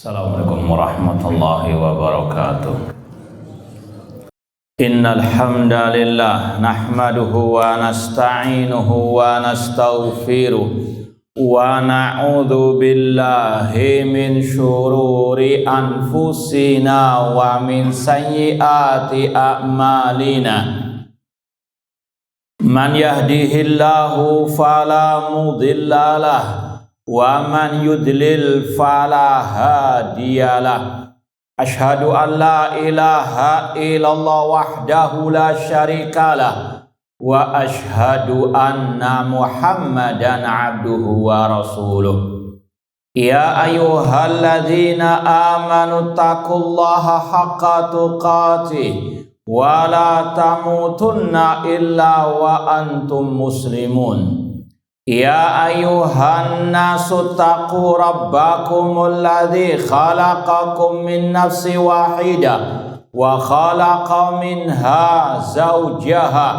Assalamualaikum warahmatullahi wabarakatuh. Innal hamdalillah nahmaduhu wa nasta'inuhu wa nastaghfiruh wa na'udzu billahi min syururi anfusina wa min sayyiati a'malina. Man yahdihillahu fala mudhillalah wa man yudlil fala hadiyalah. Asyhadu an la ilaha illallah wahdahu la syarikalah wa asyhadu anna Muhammadan abduhu wa rasuluh. Ya ayyuhalladzina amanu taqullaha haqqa tuqatih wa la tamutunna illa wa antum muslimun. Ya ayyuhan nasu taqu rabbakumul ladzi khalaqakum min nafsin wahidah wa khalaqa minha zawjaha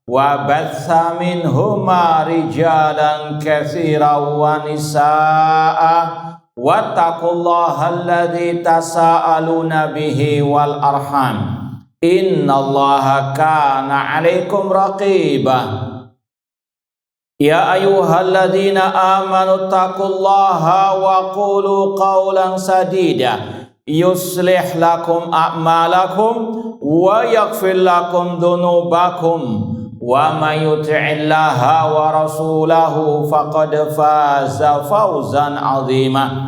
wa batsa minhuma rijalan katsiran wa nisaa wattaqullaha alladzi tasaaluna bihi wal arham innallaha kana 'alaikum raqiba. Ya ayyuhalladzina amanu taqullaha wa qulu qawlan sadida yuslih lakum a'malakum wa yaghfir lakum dhunubakum wa may yuti'illaha wa rasulahu faqad faza fawzan 'azima.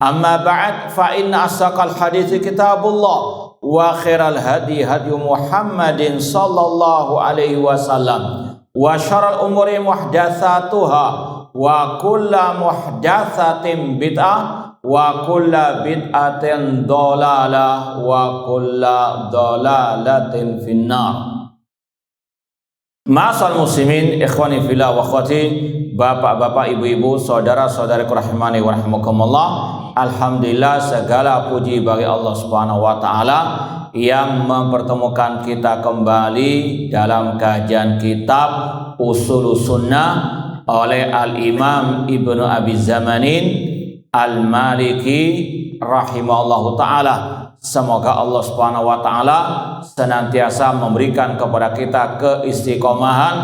Amma ba'd, fa inna asdaqal hadithi kitabullah wa khairal hadi hadi Muhammadin sallallahu alaihi wasallam wa syarrul umuri muhdatsatuha wa kullu muhdatsatin bid'ah wa kullu bid'atin dhalalah wa kullu dhalalatin finnar. Ma'asal muslimin, ikhwani fillah wa akhwati, bapak-bapak, ibu-ibu, saudara-saudariku rahimani wa rahimakumullah. Alhamdulillah, segala puji bagi Allah Subhanahu wa taala yang mempertemukan kita kembali dalam kajian kitab Ushulus Sunnah oleh Al-Imam Ibnu Abi Zamanin Al-Maliki rahimahullahu ta'ala. Semoga Allah Subhanahu wa ta'ala senantiasa memberikan kepada kita keistiqomahan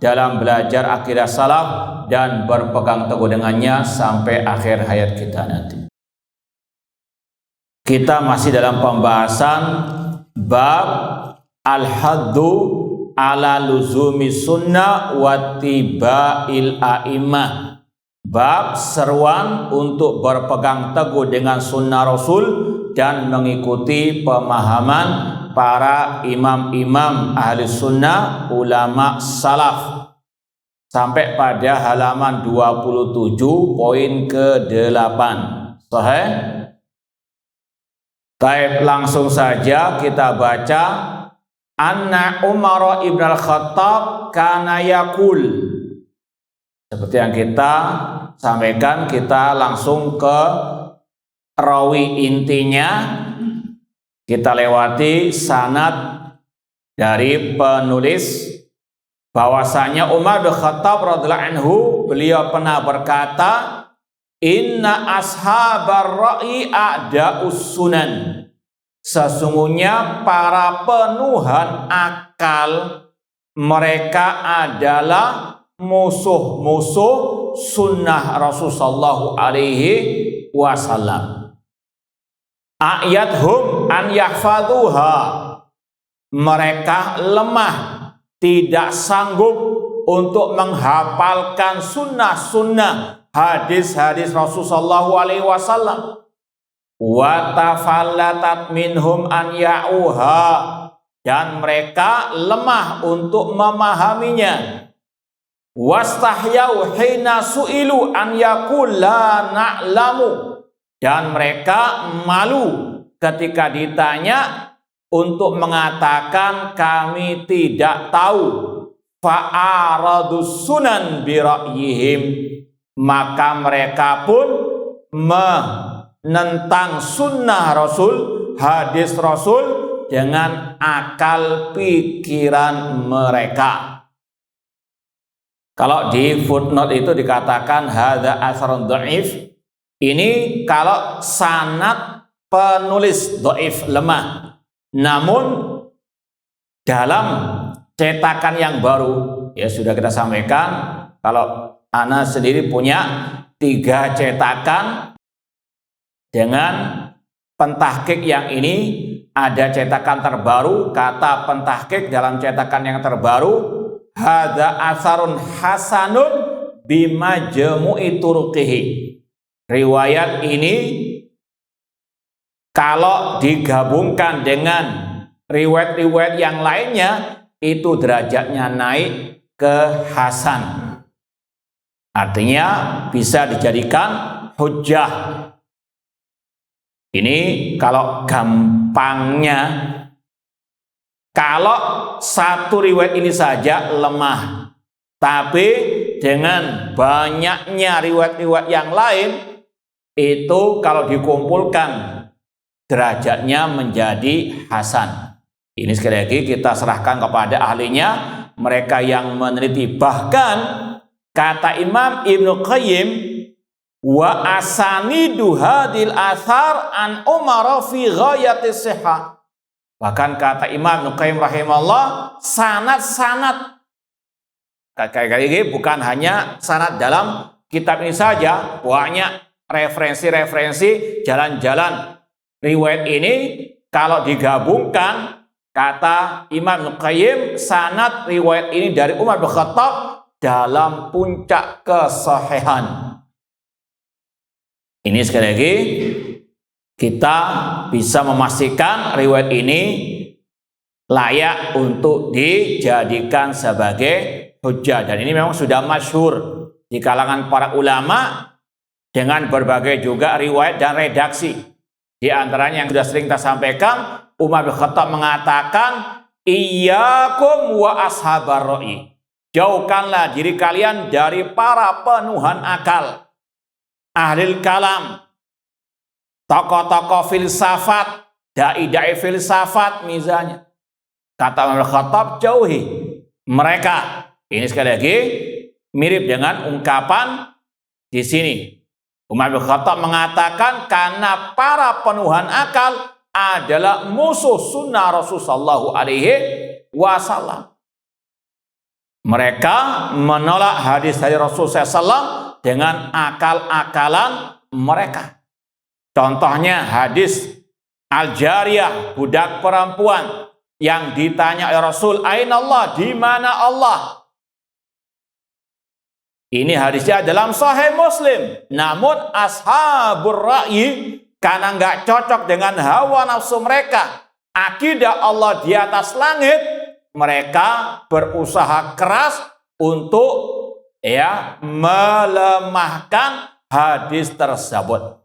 dalam belajar akidah salaf dan berpegang teguh dengannya sampai akhir hayat kita nanti. Kita masih dalam pembahasan bab al-haddu ala luzumi sunnah wa tiba'il a'imah. Bab seruan untuk berpegang teguh dengan sunnah Rasul dan mengikuti pemahaman para imam-imam ahli sunnah, ulama salaf. Sampai pada halaman 27 poin ke-8. Sahih? Baik, langsung saja kita baca. Anna Umar ibn al-Khattab kana yaqul. Seperti yang kita sampaikan, kita langsung ke rawi intinya. Kita lewati sanad dari penulis bahwasanya Umar bin Khattab radhiyallahu anhu, beliau pernah berkata, inna ashabar ra'i a'da'us sunan. Sesungguhnya para penuhan akal, mereka adalah musuh-musuh sunnah Rasulullah sallallahu alaihi wasallam. A'yadhum an yahfaduha. Mereka lemah, tidak sanggup untuk menghafalkan sunnah-sunnah, hadis-hadis Rasulullah sallallahu alaihi wasallam. Wa tafallatat minhum an ya'uha. Dan mereka lemah untuk memahaminya. Wastahyau hina su'ilu an yaqul la na'lamu. Dan mereka malu ketika ditanya untuk mengatakan kami tidak tahu. Fa'aradus sunan bi ra'yihim. Maka mereka pun menentang sunnah Rasul, hadis Rasul dengan akal pikiran mereka. Kalau di footnote itu dikatakan hadza asrun dhaif, Ini kalau sanad penulis dhaif, lemah. Namun dalam cetakan yang baru, ya sudah kita sampaikan, kalau ana sendiri punya 3 cetakan dengan pentahqiq yang ini, ada cetakan terbaru. Kata pentahqiq dalam cetakan yang terbaru, hadza asarun hasanun bimajmu'i turuqihi. Riwayat ini kalau digabungkan dengan riwayat-riwayat yang lainnya, itu derajatnya naik ke hasan. Artinya bisa dijadikan hujjah. Ini kalau gampangnya. Kalau satu riwayat ini saja lemah, tapi dengan banyaknya riwayat-riwayat yang lain, itu kalau dikumpulkan derajatnya menjadi hasan. Ini sekali lagi kita serahkan kepada ahlinya, mereka yang meneliti. Bahkan kata Imam Ibnu Qayyim, wa asanidu hadil athar an Umar fi ghayatis sihah. Bahkan kata Imam Ibnu Qayyim rahimahullah, sanad-sanad kali ini bukan hanya sanad dalam kitab ini saja, banyak referensi-referensi, jalan-jalan riwayat ini kalau digabungkan, kata Imam Ibnu Qayyim, sanad riwayat ini dari Umar bin Khattab dalam puncak kesahihan. Ini sekali lagi kita bisa memastikan riwayat ini layak untuk dijadikan sebagai hujjah, dan ini memang sudah masyhur di kalangan para ulama dengan berbagai juga riwayat dan redaksi. Di antaranya yang sudah sering kita sampaikan, Umar bin Khattab mengatakan, iyyakum wa ashabar ra'i. Jauhkanlah diri kalian dari para penuhan akal, ahlil kalam, tokoh-tokoh filsafat, dai-dai filsafat misalnya. Kata Umar bin Khattab, jauhi mereka. Ini sekali lagi mirip dengan ungkapan di sini. Umar bin Khattab mengatakan karena para penuhan akal adalah musuh sunnah Rasulullah SAW. Mereka menolak hadis dari Rasulullah SAW dengan akal-akalan mereka. Contohnya hadis Al-Jariyah, budak perempuan yang ditanya oleh Rasul, "Aina Allah?" Di mana Allah? Ini hadisnya dalam Sahih Muslim. Namun ashabur ra'yi, karena nggak cocok dengan hawa nafsu mereka, akidah Allah di atas langit, mereka berusaha keras untuk melemahkan hadis tersebut.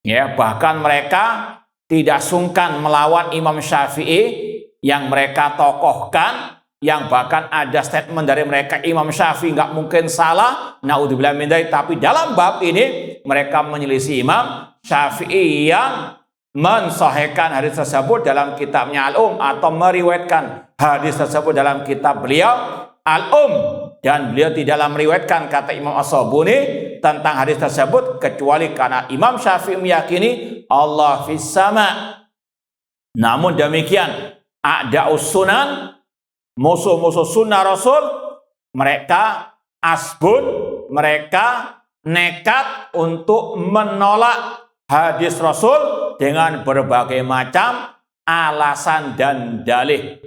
Ya, bahkan mereka tidak sungkan melawan Imam Syafi'i yang mereka tokohkan, yang bahkan ada statement dari mereka, Imam Syafi'i nggak mungkin salah, naudzubillah min dzalik. Tapi dalam bab ini mereka menyelisih Imam Syafi'i yang mensahihkan hadis tersebut dalam kitabnya atau meriwayatkan hadis tersebut dalam kitab beliau dan beliau tidaklah meriwayatkan, kata Imam As-Sabuni, tentang hadis tersebut kecuali karena Imam Syafi'i meyakini Allah fis sama. Namun demikian, a'da'us sunan, musuh-musuh sunnah Rasul, mereka asbun, mereka nekat untuk menolak hadis Rasul dengan berbagai macam alasan dan dalih.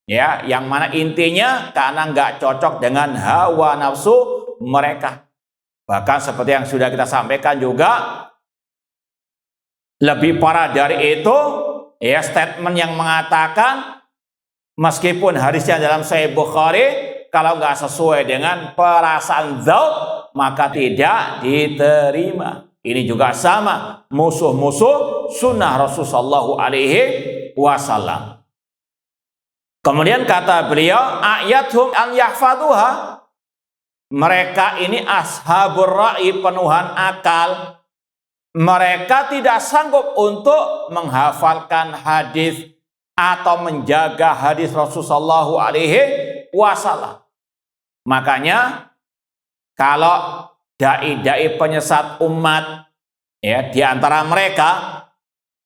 Ya, yang mana intinya karena nggak cocok dengan hawa nafsu mereka. Bahkan seperti yang sudah kita sampaikan juga, lebih parah dari itu, ya, statement yang mengatakan meskipun hadisnya dalam Sahih Bukhari, kalau nggak sesuai dengan perasaan zauq maka tidak diterima. Ini juga sama, musuh-musuh sunnah Rasulullah SAW. Kemudian kata beliau, ayathum an yahfaduha. Mereka ini ashabur ra'i, penuhan akal. Mereka tidak sanggup untuk menghafalkan hadis atau menjaga hadis Rasulullah SAW. Makanya kalau dai-dai penyesat umat Ya, di antara mereka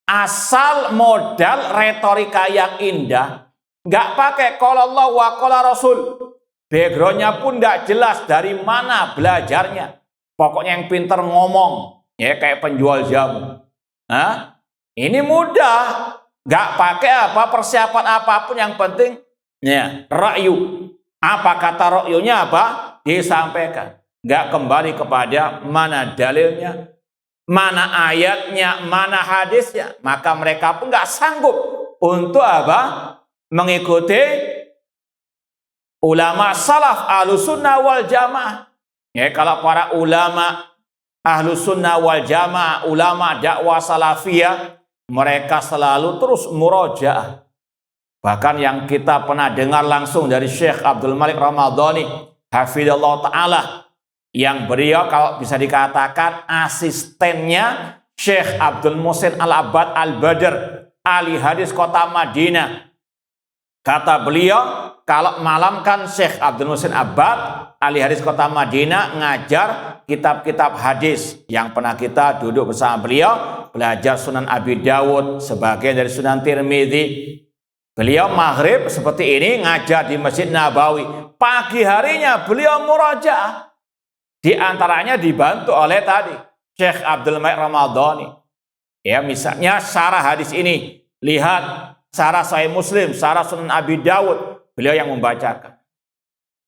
asal modal retorika yang indah, nggak pakai qala Allah wa qala Rasul. Backgroundnya pun nggak jelas dari mana belajarnya. Pokoknya yang pinter ngomong, ya kayak penjual jamu. Hah? Ini mudah, nggak pakai persiapan apapun, yang penting ya ra'yu. Apa kata ra'yunya disampaikan. Nggak kembali kepada mana dalilnya, mana ayatnya, mana hadisnya. Maka mereka pun nggak sanggup untuk mengikuti ulama salaf ahlus sunnah wal jamaah. Ya, kalau para ulama ahlus sunnah wal jamaah, ulama dakwah salafiyah, mereka selalu terus murojaah. Bahkan yang kita pernah dengar langsung dari Syekh Abdul Malik Ramadhani hafizallahu ta'ala, yang beliau kalau bisa dikatakan asistennya Syekh Abdul Muhsin Al-Abbad Al-Badr, ahli hadis kota Madinah. Kata beliau, kalau malam kan Syekh Abdul Muhsin Abbad, ahli hadis kota Madinah, ngajar kitab-kitab hadis. Yang pernah kita duduk bersama beliau, belajar Sunan Abi Dawud, sebagian dari Sunan Tirmidzi. Beliau maghrib seperti ini ngajar di Masjid Nabawi. Pagi harinya beliau murajaah. Di antaranya dibantu oleh tadi Syekh Abdul Malik Ramadhani. Ya, misalnya syarah hadis ini, lihat syarah Sahih Muslim, syarah Sunan Abi Dawud, beliau yang membacakan.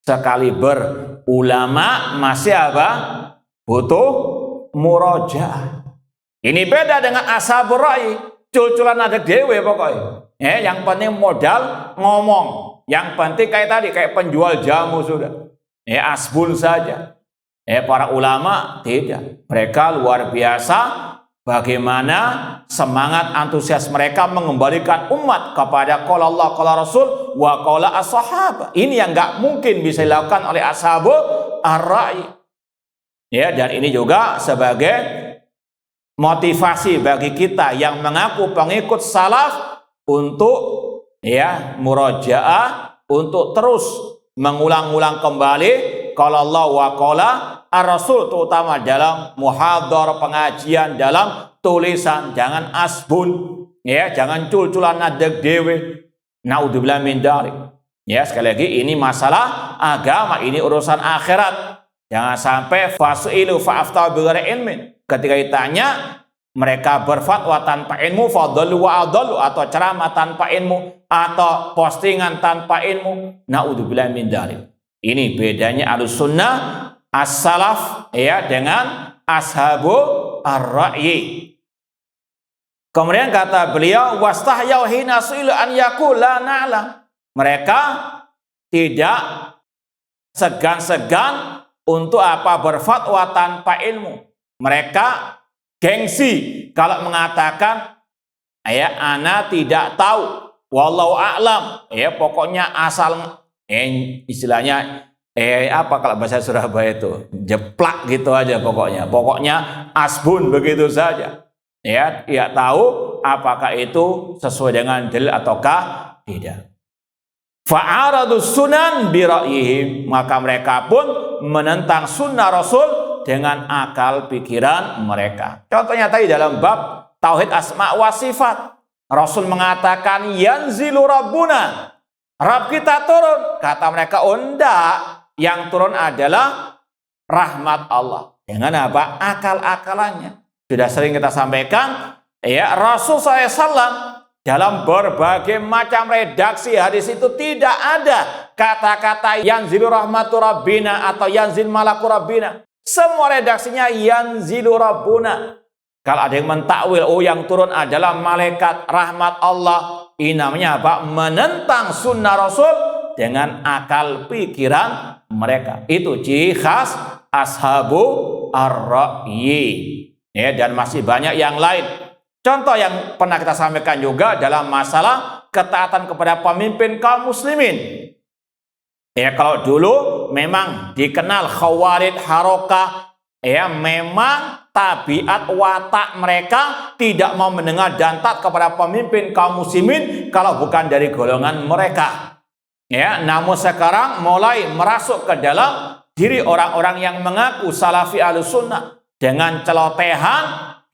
Sekali berulama masih butuh murojaah. Ini beda dengan ashabur ra'i, culculan ada dewe pokoknya. Yang penting modal ngomong. Yang penting kayak tadi, kayak penjual jamu sudah. Asbun saja. Para ulama tidak. Mereka luar biasa bagaimana semangat antusias mereka mengembalikan umat kepada qala Allah, qala Rasul, wa qala as-sahabah. Ini yang nggak mungkin bisa dilakukan oleh ashabul ar-ra'i. Ya, dan ini juga sebagai motivasi bagi kita yang mengaku pengikut salaf untuk murojaah, untuk terus mengulang-ulang kembali qala Allah wa qala ar-Rasul, terutama dalam muhadhar, pengajian, dalam tulisan. Jangan asbun, jangan culculan nadeg dewe. Naudzubillah min dzalik. Sekali lagi, ini masalah agama, ini urusan akhirat. Jangan sampai fasu'ilu fa'aftau bighairi ilmin. Ketika ditanya, mereka berfatwa tanpa ilmu, fadallu wa adallu, atau ceramah tanpa ilmu, atau postingan tanpa ilmu. Naudzubillah min dzalik. Ini bedanya Ahlus Sunnah as-salaf dengan ashabu ar-ra'yi. Kemudian kata beliau, wastahyau hina su'ilu an yaqul la na'lam. Mereka tidak segan-segan untuk berfatwa tanpa ilmu. Mereka gengsi kalau mengatakan ana tidak tahu, wallahu a'lam. Pokoknya asal istilahnya kalau bahasa Surabaya itu jeplak gitu aja, pokoknya asbun begitu saja. Tidak tahu apakah itu sesuai dengan dalil ataukah tidak. Fa'aradus sunan bi ra'yihim, maka mereka pun menentang sunnah Rasul dengan akal pikiran mereka. Contohnya tadi dalam bab tauhid asma wa sifat, Rasul mengatakan yanzilu rabbuna, Rabb kita turun. Kata mereka, enggak, yang turun adalah rahmat Allah. Dengan akal-akalannya. Sudah sering kita sampaikan, Rasul SAW dalam berbagai macam redaksi hadis itu tidak ada kata-kata yanzilu rahmatu rabbina atau yanzil malaku rabbina. Semua redaksinya yanzilu rabbuna. Kalau ada yang mentakwil, yang turun adalah malaikat rahmat Allah, ini namanya menentang sunnah Rasul dengan akal pikiran mereka. Itu ciri khas ashabu ar-ra'yi. Dan masih banyak yang lain. Contoh yang pernah kita sampaikan juga dalam masalah ketaatan kepada pemimpin kaum muslimin. Kalau dulu memang dikenal khawarij harokah, memang tabiat watak mereka tidak mau mendengar dan taat kepada pemimpin kaum muslimin kalau bukan dari golongan mereka. Namun sekarang mulai merasuk ke dalam diri orang-orang yang mengaku salafi ahlus sunnah dengan celotehan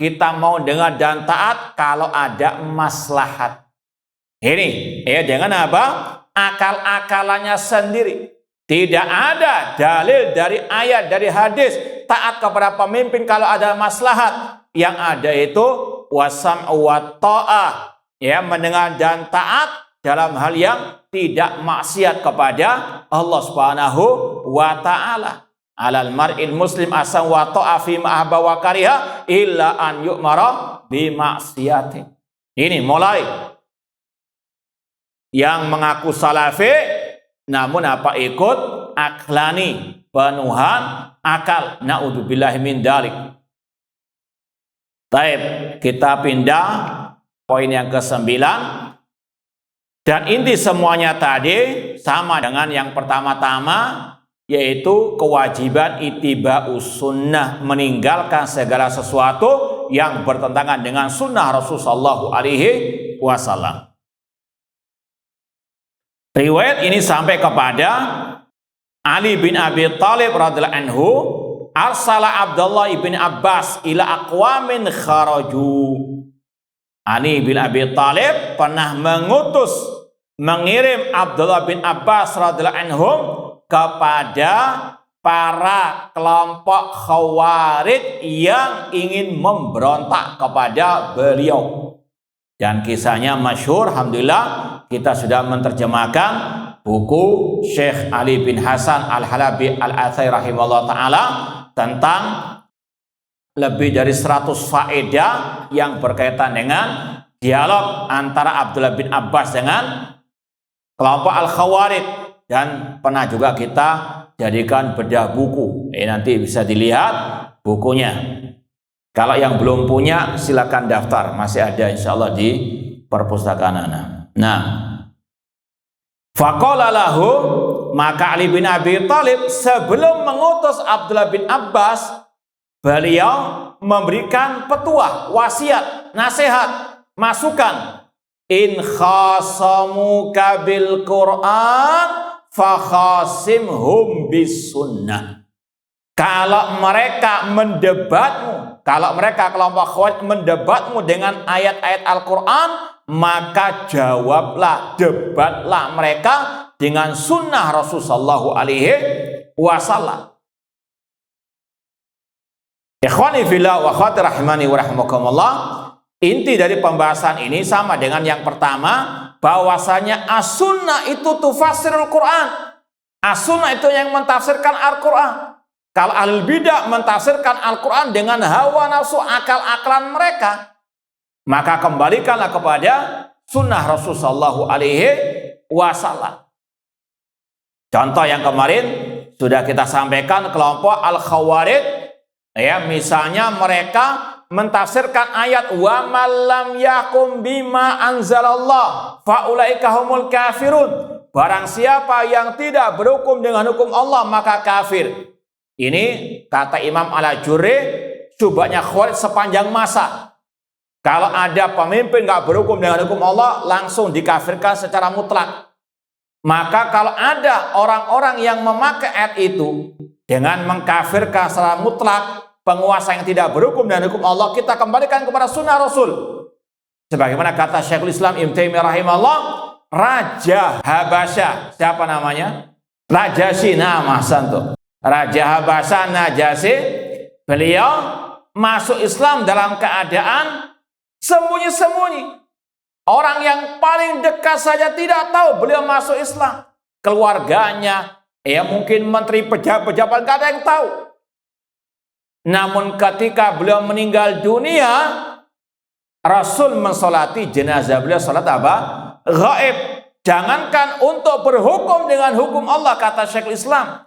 kita mau dengar dan taat kalau ada maslahat. Ini ya, dengan apa? Akal-akalannya sendiri. Tidak ada dalil dari ayat, dari hadis taat kepada pemimpin kalau ada maslahat. Yang ada itu wasam wa ta'ah, ya, mendengar dan taat dalam hal yang tidak maksiat kepada Allah Subhanahu wa taala. Alal mar'il muslim asam wa ta'a fi ma ahba wa kariha illa an yu'mara bi maksiatin. Ini mulai yang mengaku salafi namun apa ikut aklani, penuhan akal. Naudzubillahi min dzalik. Baik, kita pindah poin yang ke-9. Dan inti semuanya tadi sama dengan yang pertama-tama, yaitu kewajiban ittiba'us sunnah, meninggalkan segala sesuatu yang bertentangan dengan sunnah Rasulullah SAW. Riwayat ini sampai kepada Ali bin Abi Thalib radhiyallahu anhu, arsala Abdullah ibn Abbas ila aqwamin kharaju. Ali bin Abi Thalib pernah mengirim Abdullah bin Abbas radhiyallahu anhum kepada para kelompok Khawarij yang ingin memberontak kepada beliau. Dan kisahnya masyhur, alhamdulillah kita sudah menerjemahkan buku Syekh Ali bin Hasan Al-Halabi Al-Athai rahimahullah ta'ala tentang lebih dari 100 faedah yang berkaitan dengan dialog antara Abdullah bin Abbas dengan kelompok Al-Khawarij, dan pernah juga kita jadikan bedah buku. Nanti bisa dilihat bukunya. Kalau yang belum punya silakan daftar, masih ada insyaallah di perpustakaan anak. Nah, faqala lahu, maka Ali bin Abi Thalib sebelum mengutus Abdullah bin Abbas, beliau memberikan petuah, wasiat, nasihat, masukan. In khasamuka bil Qur'an fakhasimhum bis sunnah. Kalau mereka mendebatmu, kalau mereka kelompok Khawarij mendebatmu dengan ayat-ayat Al-Quran, maka jawablah, debatlah mereka dengan sunnah Rasulullah SAW. Ikhwani fillah wa akhwati rahimani wa rahimakumullah. Inti dari pembahasan ini sama dengan yang pertama, bahwasanya as-sunnah itu tufassirul Quran. As-sunnah itu yang mentafsirkan Al-Quran. Kalau ahlul bidah mentafsirkan Al-Quran dengan hawa nafsu, akal-akalan mereka, maka kembalikanlah kepada sunnah Rasulullah SAW. Contoh yang kemarin sudah kita sampaikan, kelompok Al-Khawarij, ya, misalnya mereka mentafsirkan ayat wa man lam yakum bima anzalallah faulaika humul kafirun. Barang siapa yang tidak berhukum dengan hukum Allah maka kafir. Ini kata Imam Al-Ajurri, subahnya Khawarij sepanjang masa. Kalau ada pemimpin nggak berhukum dengan hukum Allah, langsung dikafirkan secara mutlak. Maka kalau ada orang-orang yang memakai ayat itu dengan mengkafirkan secara mutlak penguasa yang tidak berhukum dengan hukum Allah, kita kembalikan kepada sunnah Rasul. Sebagaimana kata Syekhul Islam Ibnu Taimiyah rahimahullah, Raja Habasyah, siapa namanya? Najasyi. Nah, Santo. Raja Habasyah Najasyi, beliau masuk Islam dalam keadaan sembunyi-sembunyi. Orang yang paling dekat saja tidak tahu beliau masuk Islam. Keluarganya, ya mungkin menteri, pejabat-pejabat, gak ada yang tahu. Namun ketika beliau meninggal dunia, Rasul mensolati jenazah beliau, salat apa? Gaib. Jangankan untuk berhukum dengan hukum Allah, kata Syekhul Islam,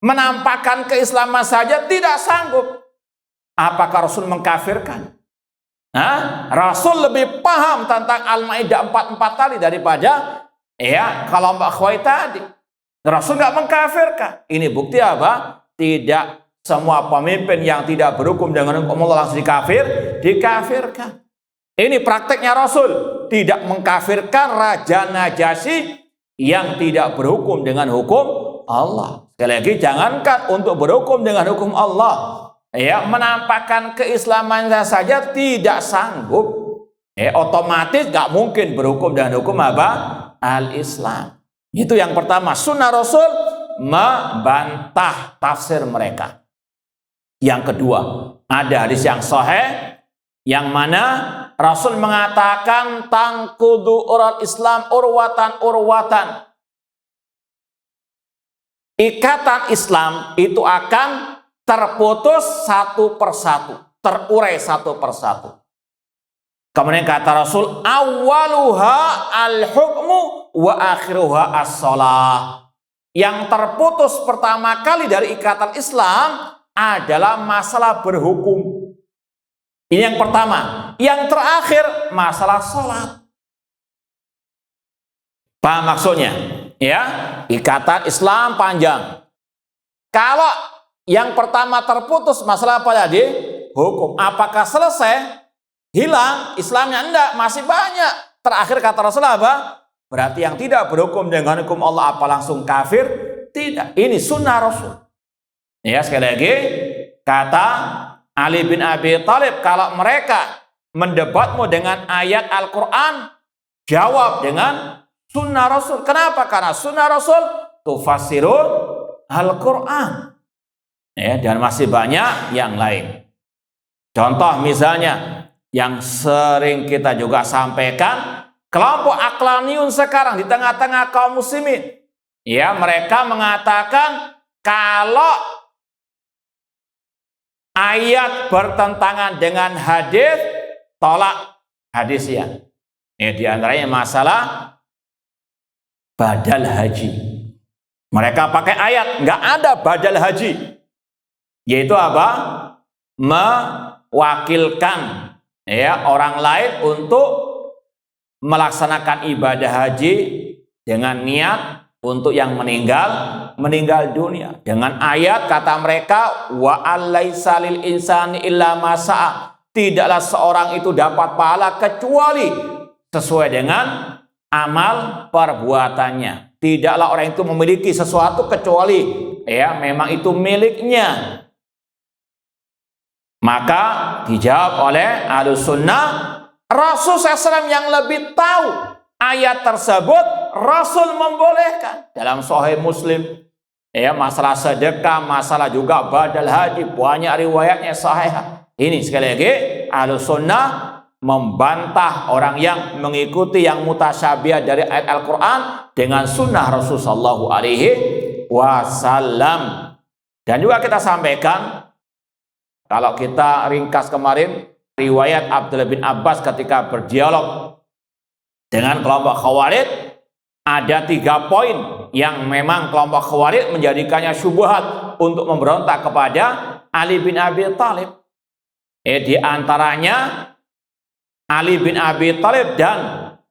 menampakkan keislaman saja tidak sanggup. Apakah Rasul mengkafirkan? Rasul lebih paham tentang Al-Maidah 44 tadi daripada kelompok Khawarij tadi. Rasul nggak mengkafirkan. Ini bukti apa? Tidak semua pemimpin yang tidak berhukum dengan hukum Allah langsung dikafirkan. Ini prakteknya Rasul, tidak mengkafirkan Raja Najasyi yang tidak berhukum dengan hukum Allah. Sekali lagi, jangankan untuk berhukum dengan hukum Allah, menampakkan keislamannya saja tidak sanggup, otomatis gak mungkin berhukum dengan hukum apa? Al-Islam. Itu yang pertama, sunnah Rasul membantah tafsir mereka. Yang kedua, ada hadis yang sahih yang mana Rasul mengatakan tangkudu urat Islam urwatan. Ikatan Islam itu akan terputus satu persatu, terurai satu persatu. Kemudian kata Rasul, awaluha al-hukmu wa akhiruha as-shalah. Yang terputus pertama kali dari ikatan Islam adalah masalah berhukum. Ini yang pertama. Yang terakhir masalah sholat. Paham maksudnya? Ya, ikatan Islam panjang. Kalau yang pertama terputus masalah apa tadi? Hukum. Apakah selesai? Hilang Islamnya? Enggak, masih banyak. Terakhir kata Rasulullah apa? Berarti yang tidak berhukum dengan hukum Allah apa langsung kafir? Tidak. Ini sunnah Rasul. Ya, sekali lagi kata Ali bin Abi Thalib, kalau mereka mendebatmu dengan ayat Al-Quran, jawab dengan sunnah Rasul. Kenapa? Karena sunnah Rasul tufassirul Al-Quran. Dan masih banyak yang lain. Contoh misalnya yang sering kita juga sampaikan, kelompok aklaniun sekarang di tengah-tengah kaum muslimin. Mereka mengatakan kalau ayat bertentangan dengan hadis, tolak hadisnya. Di antaranya masalah badal haji. Mereka pakai ayat, nggak ada badal haji. Yaitu apa? Mewakilkan orang lain untuk melaksanakan ibadah haji dengan niat untuk yang meninggal dunia. Dengan ayat kata mereka, wa alaisa lil insani illa ma sa'a. Tidaklah seorang itu dapat pahala kecuali sesuai dengan amal perbuatannya. Tidaklah orang itu memiliki sesuatu kecuali memang itu miliknya. Maka dijawab oleh Ahlus Sunnah, Rasul SAW yang lebih tahu ayat tersebut. Rasul membolehkan dalam Sahih Muslim, masalah sedekah, masalah juga badal haji, banyak riwayatnya sahih. Ini sekali lagi Ahlus Sunnah membantah orang yang mengikuti yang mutasyabih dari ayat Al-Quran dengan sunnah Rasul sallallahu alaihi wasallam. Dan juga kita sampaikan, kalau kita ringkas kemarin, riwayat Abdullah bin Abbas ketika berdialog dengan kelompok Khawarij, ada 3 poin yang memang kelompok Khawarij menjadikannya syubhat untuk memberontak kepada Ali bin Abi Thalib. Di antaranya Ali bin Abi Thalib dan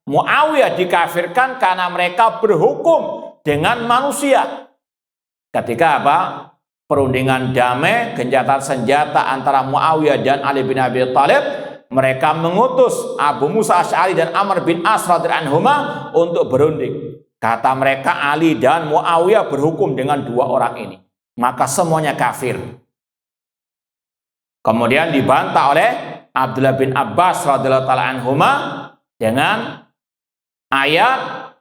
Muawiyah dikafirkan karena mereka berhukum dengan manusia. Ketika apa? Perundingan damai, gencatan senjata antara Muawiyah dan Ali bin Abi Thalib, mereka mengutus Abu Musa Asy'ari dan Amr bin As radhiyallahu anhuma untuk berunding. Kata mereka, Ali dan Muawiyah berhukum dengan 2 orang ini, maka semuanya kafir. Kemudian dibantah oleh Abdullah bin Abbas radhiyallahu anhuma dengan ayat,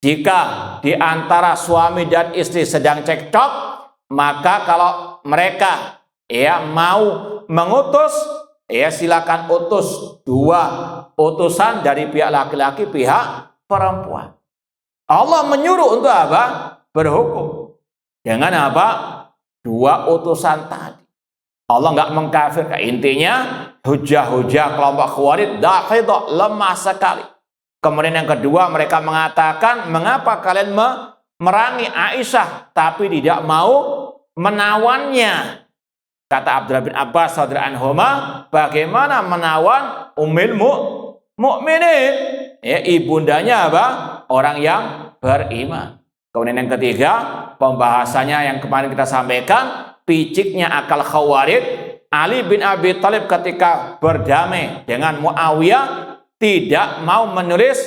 jika di antara suami dan istri sedang cekcok, maka kalau mereka mau mengutus, silakan utus 2 utusan dari pihak laki-laki, pihak perempuan. Allah menyuruh untuk apa? Berhukum dengan apa? 2 utusan tadi. Allah nggak mengkafirkan. Intinya hujah-hujah kelompok Khawarij dahidah, lemah sekali. Kemudian yang kedua, mereka mengatakan, mengapa kalian memerangi Aisyah tapi tidak mau menawannya? Kata Abdullah bin Abbas radhiyallahu anhuma, bagaimana menawan Ummul Mukminin? Ibundanya apa? Orang yang beriman. Kemudian yang ketiga, pembahasannya yang kemarin kita sampaikan, piciknya akal Khawarij. Ali bin Abi Thalib ketika berdamai dengan Muawiyah tidak mau menulis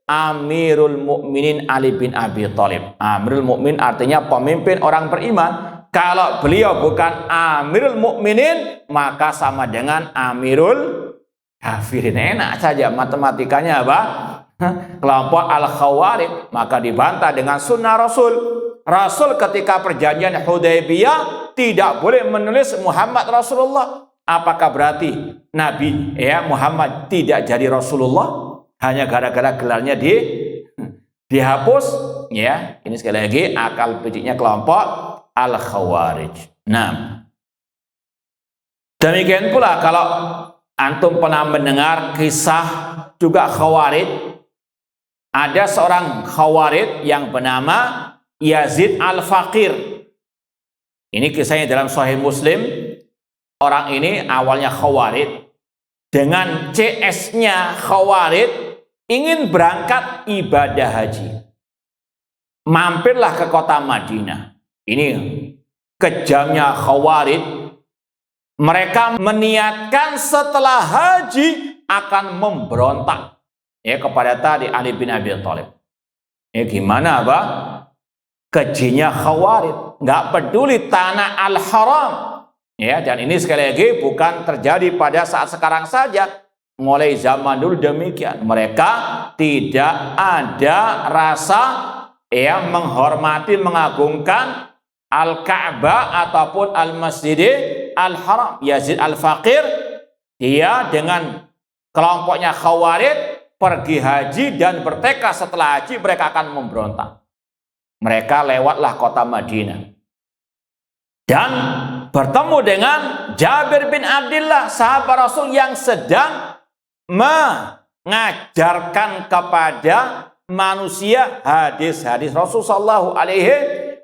Amirul Mukminin Ali bin Abi Thalib. Amirul Mukmin artinya pemimpin orang beriman. kalau beliau bukan Amirul Mukminin, maka sama dengan Amirul Kafirin. Enak saja matematikanya apa? Kelompok Al-Khawarij, maka dibantah dengan sunnah Rasul. Rasul ketika perjanjian Hudaybiyah tidak boleh menulis Muhammad Rasulullah. Apakah berarti Nabi Muhammad tidak jadi Rasulullah hanya gara-gara gelarnya dihapus? Ya, ini sekali lagi akal piciknya kelompok Al-Khawarij. Nah, demikian pula kalau antum pernah mendengar kisah juga Khawarij. Ada seorang Khawarij yang bernama Yazid Al-Faqir. Ini kisahnya dalam Sahih Muslim. Orang ini awalnya Khawarij, dengan CS-nya Khawarij ingin berangkat ibadah haji. Mampirlah ke kota Madinah. Ini kejamnya Khawarij. Mereka meniatkan setelah haji akan memberontak kepada tadi Ali bin Abi Thalib. Gimana apa? Kejinya Khawarij, nggak peduli tanah Al-Haram. Dan ini sekali lagi bukan terjadi pada saat sekarang saja. Mulai zaman dulu demikian. Mereka tidak ada rasa menghormati, mengagungkan Al-Ka'bah ataupun Al-Masjidil Al-Haram. Yazid Al-Faqir, dia dengan kelompoknya Khawarij pergi haji dan bertekad setelah haji mereka akan memberontak. Mereka lewatlah kota Madinah dan bertemu dengan Jabir bin Abdullah, sahabat Rasul yang sedang mengajarkan kepada manusia hadis-hadis Rasul sallallahu alaihi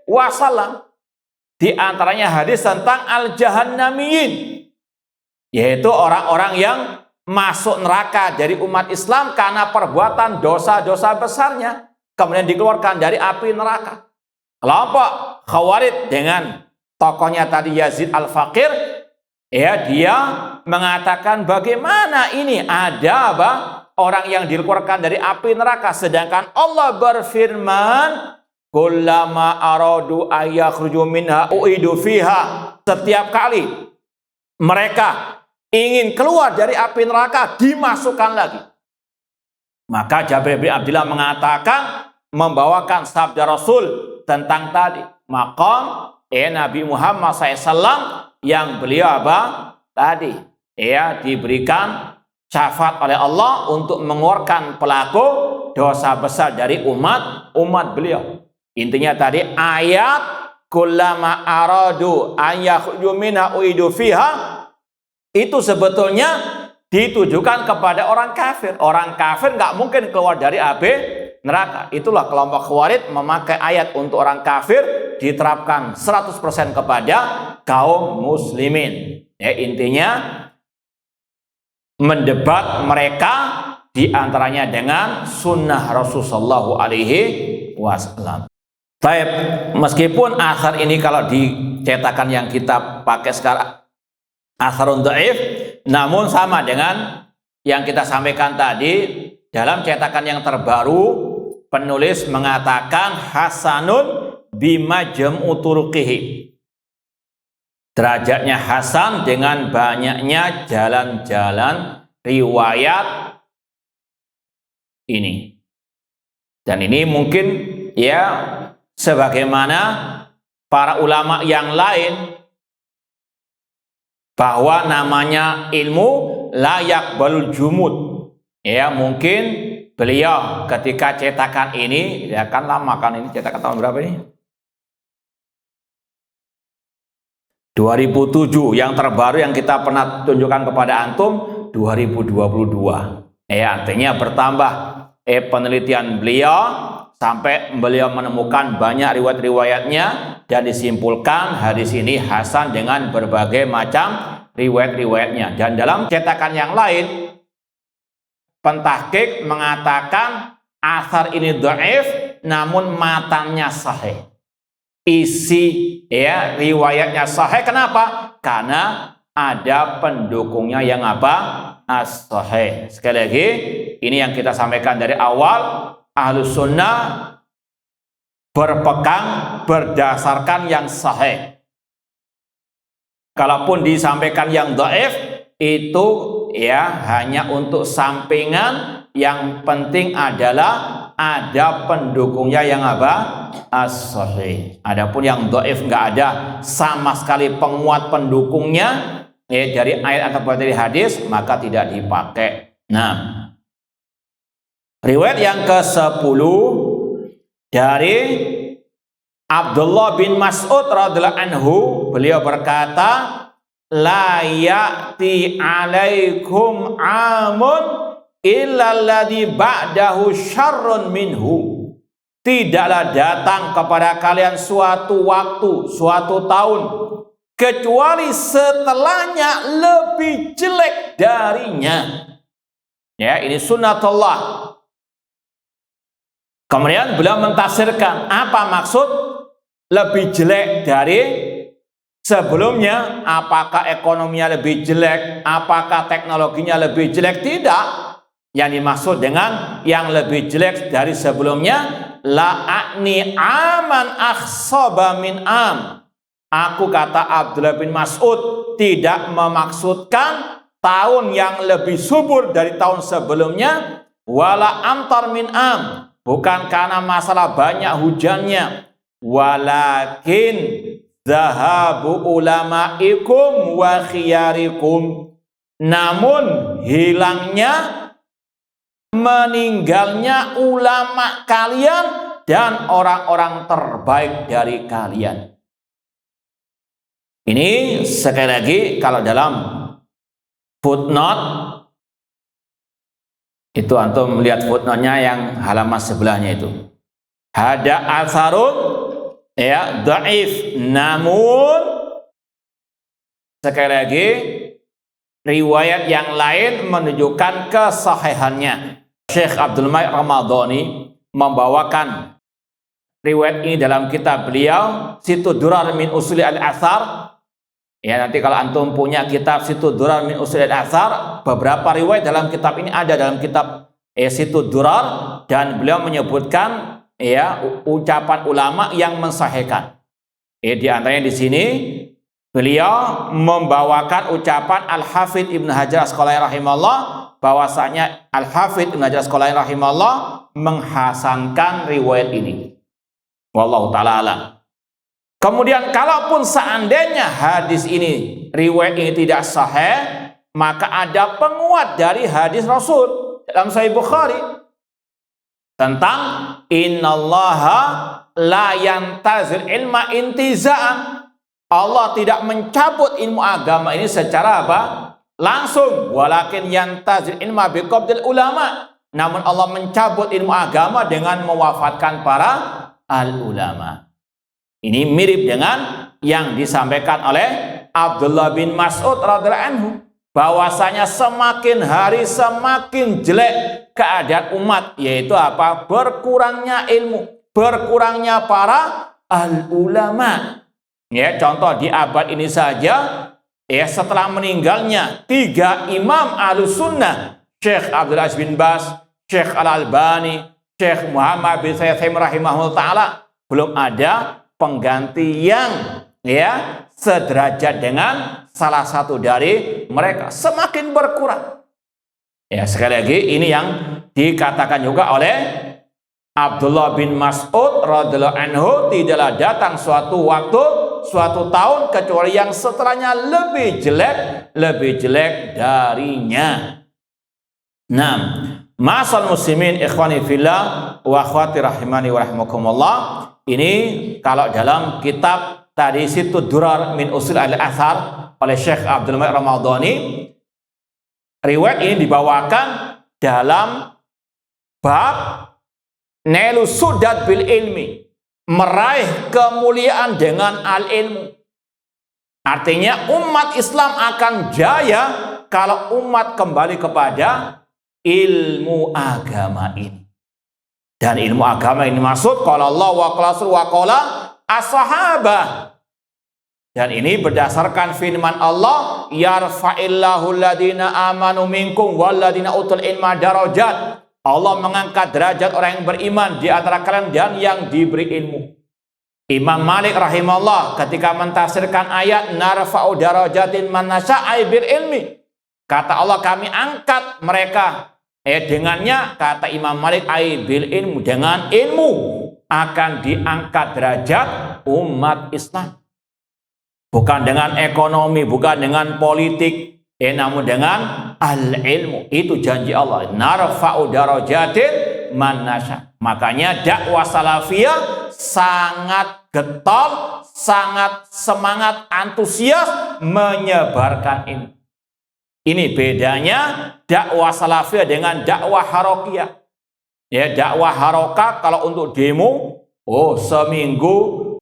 wasallam. Di antaranya hadis tentang al-jahannamiyin, yaitu orang-orang yang masuk neraka dari umat Islam karena perbuatan dosa-dosa besarnya, kemudian dikeluarkan dari api neraka. Kelompok Khawarij dengan tokohnya tadi Yazid Al-Faqir, dia mengatakan bagaimana ini ada orang yang dikeluarkan dari api neraka, sedangkan Allah berfirman, kullama aradu ayakhruju minha uidu fiha. Setiap kali mereka ingin keluar dari api neraka, dimasukkan lagi. Maka Jabir bin Abdullah mengatakan, membawakan sabda Rasul tentang tadi maqam Nabi Muhammad SAW yang beliau tadi diberikan syafaat oleh Allah untuk mengeluarkan pelaku dosa besar dari umat beliau. Intinya tadi ayat kullama aradu an yakhruju minha uidu fiha itu sebetulnya ditujukan kepada orang kafir. Orang kafir nggak mungkin keluar dari api neraka. Itulah kelompok Khawarij memakai ayat untuk orang kafir diterapkan 100% kepada kaum muslimin. Intinya mendebat mereka diantaranya dengan sunnah Rasulullah sallallahu alaihi wasallam. Baik, meskipun akhir ini kalau dicetakan yang kita pakai sekarang asharun dhaif, namun sama dengan yang kita sampaikan tadi dalam cetakan yang terbaru, penulis mengatakan hasanun bima jam'u turuqihi. Derajatnya hasan dengan banyaknya jalan-jalan riwayat ini. Dan ini mungkin sebagaimana para ulama yang lain, bahwa namanya ilmu layak balul jumud. Mungkin beliau ketika cetakan ini, kan lama kan ini, cetakan tahun berapa ini? 2007, yang terbaru yang kita pernah tunjukkan kepada antum 2022. Artinya bertambah penelitian beliau sampai beliau menemukan banyak riwayat-riwayatnya dan disimpulkan hadis ini hasan dengan berbagai macam riwayat-riwayatnya. Dan dalam cetakan yang lain, pentahqiq mengatakan asar ini dhaif namun matannya sahih. Isi riwayatnya sahih. Kenapa? Karena ada pendukungnya yang as-sahih. Sekali lagi, ini yang kita sampaikan dari awal, Ahlus Sunnah berpegang berdasarkan yang sahih. Kalaupun disampaikan yang dhaif itu ya hanya untuk sampingan, yang penting adalah ada pendukungnya yang apa? As-sahih. Adapun yang dhaif nggak ada sama sekali penguat pendukungnya ya, dari ayat atau dari hadis, maka tidak dipakai. Nah, riwayat yang ke-10 dari Abdullah bin Mas'ud radhiyallahu anhu, beliau berkata, la ya'ti alaikum amun illa alladhi ba'dahu syarrun minhu. Tidaklah datang kepada kalian suatu waktu, suatu tahun, kecuali setelahnya lebih jelek darinya. Ya, ini sunnatullah. Kemudian beliau mentafsirkan apa maksud lebih jelek dari sebelumnya. Apakah ekonominya lebih jelek? Apakah teknologinya lebih jelek? Tidak. Yang dimaksud dengan yang lebih jelek dari sebelumnya, la'akni aman akhsaba min am. Aku, kata Abdullah bin Mas'ud, tidak memaksudkan tahun yang lebih subur dari tahun sebelumnya, wala amtar min am, bukan karena masalah banyak hujannya, walakin zahabu ulamaikum wa khiyarikum, namun hilangnya, meninggalnya ulama kalian dan orang-orang terbaik dari kalian. Ini sekali lagi, kalau dalam footnote itu antum melihat footnote-nya yang halaman sebelahnya itu. Ada asarun ya dhaif, namun sekali lagi riwayat yang lain menunjukkan kesahihannya. Syekh Abdul Malik Ramadhani membawakan riwayat ini dalam kitab beliau Situ Durar min Usuli al-Athar. Ya, nanti kalau antum punya kitab Situ Durar min Usuli al-Athar, beberapa riwayat dalam kitab ini ada dalam kitab Situ Durar, dan beliau menyebutkan ya ucapan ulama yang mensahihkan. Di antaranya di sini beliau membawakan ucapan Al-Hafidz Ibnu Hajar Asqalani rahimahullah, bahwasanya Al-Hafidz Ibnu Hajar Asqalani rahimahullah menghasankan riwayat ini. Wallahu ta'ala alam. Kemudian kalaupun seandainya hadis ini, riwayat ini tidak sahih, maka ada penguat dari hadis Rasul dalam Sahih Bukhari tentang innallaha la yantazil ilma intiza'an. Allah tidak mencabut ilmu agama ini secara apa? Langsung. Walakin yantazil ilma biqabdil ulama. Namun Allah mencabut ilmu agama dengan mewafatkan para al-ulama. Ini mirip dengan yang disampaikan oleh Abdullah bin Mas'ud radhiyallahu anhu, bahwasanya semakin hari semakin jelek keadaan umat, yaitu apa? Berkurangnya ilmu, berkurangnya para al-ulama. Ya, contoh di abad ini saja, ya setelah meninggalnya 3 imam Ahlussunnah, Syekh Abdul Aziz bin Baz, Syekh Al-Albani, Syekh Muhammad bin Sayyid rahimahullah ta'ala, belum ada pengganti yang ya sederajat dengan salah satu dari mereka. Semakin berkurang. Ya, sekali lagi ini yang dikatakan juga oleh Abdullah bin Mas'ud radhiyallahu anhu, tidaklah datang suatu waktu, suatu tahun, kecuali yang setelahnya lebih jelek darinya. Nah, ma'asal muslimin ikhwani fillah wa akhwati rahimani wa rahimakumullah. Ini kalau dalam kitab tadi Situ Durar min Usul al-Athar oleh Syekh Abdul Malik Ramadhani, riwayat ini dibawakan dalam bab Nailu Sudad bil ilmi, meraih kemuliaan dengan al-ilmu. Artinya umat Islam akan jaya kalau umat kembali kepada ilmu agama ini. Dan ilmu agama ini maksud qala Allah wa qala Rasul wa qala as-sahabah. Dan ini berdasarkan firman Allah, yarfa'illahu alladhina amanu minkum walladhina utul ilma darajat. Allah mengangkat derajat orang yang beriman di antara kalian dan yang diberi ilmu. Imam Malik rahimahullah ketika mentafsirkan ayat narfa'u darajatin man nasya'a bil ilmi, kata Allah kami angkat mereka dengannya, kata Imam Malik bil ilmu, dengan ilmu akan diangkat derajat umat Islam, bukan dengan ekonomi, bukan dengan politik, namun dengan al-ilmu. Itu janji Allah, narfa'u darajatin man nasya. Makanya dakwah salafiyah sangat getol, sangat semangat, antusias menyebarkan ini. Ini bedanya dakwah salafiyah dengan dakwah harokiyah. Ya, dakwah harokah kalau untuk demo, seminggu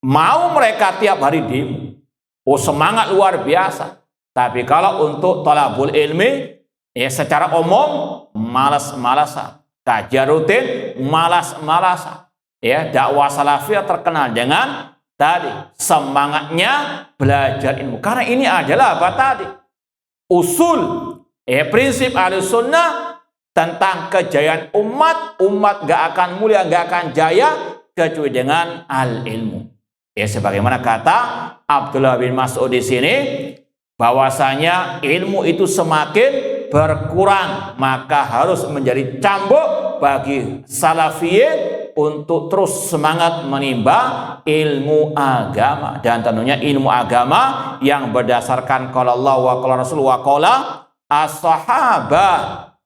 mau mereka tiap hari demo. Semangat luar biasa. Tapi kalau untuk thalabul ilmi, secara umum malas-malasan. Kajian rutin malas-malasan. Dakwah salafiyah terkenal dengan tadi semangatnya belajar ilmu. Karena ini adalah apa tadi? Usul, prinsip Ahlussunnah tentang kejayaan umat gak akan mulia, gak akan jaya kecuali dengan al-ilmu. Sebagaimana kata Abdullah bin Mas'ud di sini, bahwasanya ilmu itu semakin berkurang, maka harus menjadi cambuk bagi salafiyin untuk terus semangat menimba ilmu agama, dan tentunya ilmu agama yang berdasarkan qala Allah wa qala Rasul wa qala as-sahabah.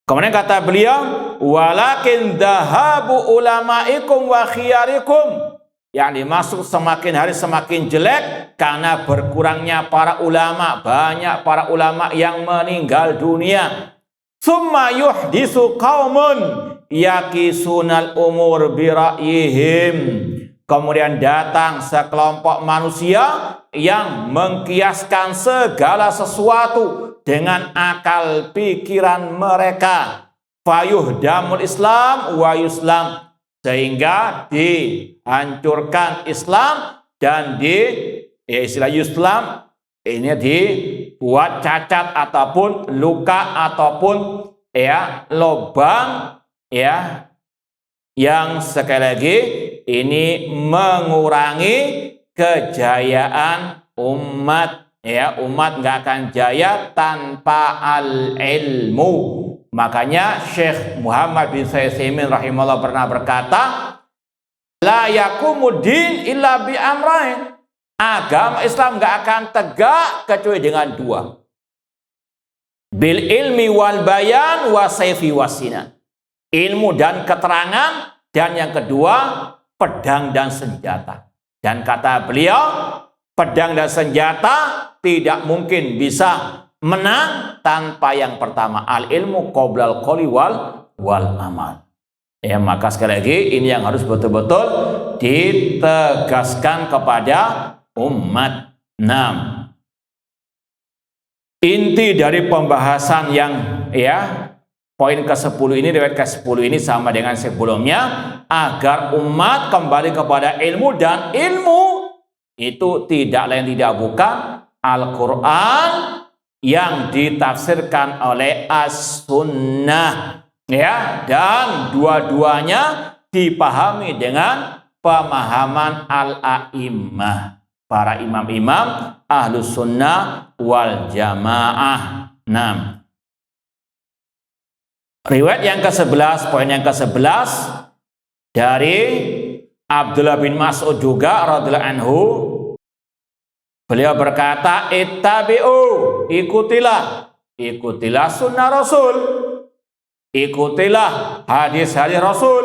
Kemudian kata beliau, walakin dhahabu ulamaikum wa khiyarikum, yang dimaksud semakin hari semakin jelek karena berkurangnya para ulama, banyak para ulama yang meninggal dunia. Summa yuhdisu qaumun yakisunal umur bira'yihim, kemudian datang sekelompok manusia yang mengkiaskan segala sesuatu dengan akal pikiran mereka. Fayuhdamul Islam wa yuslam, sehingga dihancurkan Islam dan istilah Islam ini dibuat cacat ataupun luka ataupun lubang yang sekali lagi ini mengurangi kejayaan umat. Umat nggak akan jaya tanpa al-ilmu. Makanya Syekh Muhammad bin Utsaimin rahimahullah pernah berkata, la yakumuddin illa bi amrain, agama Islam nggak akan tegak kecuali dengan dua, bil ilmi wal bayan wa sayfi wasinan, ilmu dan keterangan, dan yang kedua pedang dan senjata. Dan kata beliau, pedang dan senjata tidak mungkin bisa menang tanpa yang pertama, al-ilmu qoblal qawli wal amal. Maka sekali lagi ini yang harus betul-betul ditegaskan kepada umat. Inti dari pembahasan yang poin ke-10 ini, riwayat ke-10 ini sama dengan sebelumnya, agar umat kembali kepada ilmu, dan ilmu itu tidak lain tidak bukan Al-Quran yang ditafsirkan oleh As-Sunnah, dan dua-duanya dipahami dengan pemahaman al-a'immah, para imam-imam Ahlus Sunnah wal Jamaah. Riwayat yang ke-11, poin yang ke-11 dari Abdullah bin Mas'ud juga radhiyallahu anhu, beliau berkata, ittabi'u, ikutilah sunnah Rasul, ikutilah hadis-hadis Rasul,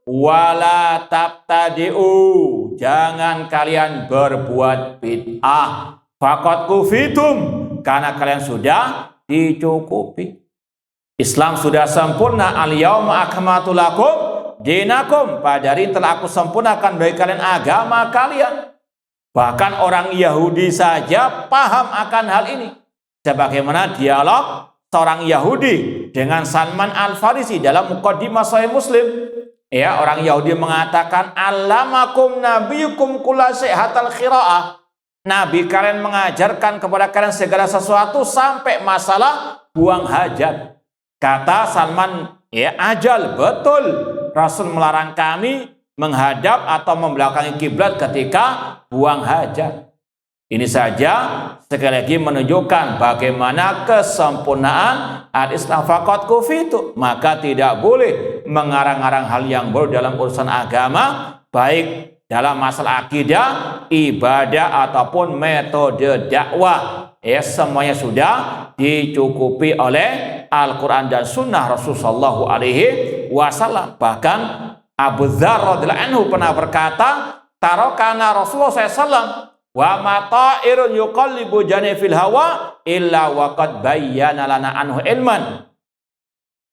wala tabtadi'u, jangan kalian berbuat bid'ah, faqad kufitum, karena kalian sudah dicukupi. Islam sudah sempurna, al-yauma akmaltu lakum dinakum, pada hari telah aku sempurnakan bagi kalian agama kalian. Bahkan orang Yahudi saja paham akan hal ini. Sebagaimana dialog seorang Yahudi dengan Salman Al-Farisi dalam Muqaddimah Sahih Muslim. Orang Yahudi mengatakan, allamakum nabiyukum kulla syai'atal qiraah. Nabi kalian mengajarkan kepada kalian segala sesuatu sampai masalah buang hajat. Kata Salman, ajal, betul. Rasul melarang kami menghadap atau membelakangi kiblat ketika buang hajat. Ini saja sekali lagi menunjukkan bagaimana kesempurnaan al-Islam faqad kufitu. Maka tidak boleh mengarang-arang hal yang baru dalam urusan agama, baik dalam masalah akidah, ibadah ataupun metode dakwah. Semuanya sudah dicukupi oleh Al-Quran dan Sunnah Rasulullah SAW. Bahkan Abu Dzar radhiyallahu anhu pernah berkata, tarokana Rasulullah SAW wa mata'irun yuqallibu janifil hawa illa waqad bayyana lana anhu ilman.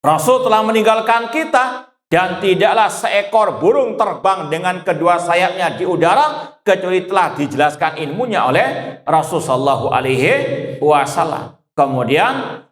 Rasul telah meninggalkan kita dan tidaklah seekor burung terbang dengan kedua sayapnya di udara kecuali telah dijelaskan ilmunya oleh Rasul sallallahu alaihi wasallam. Kemudian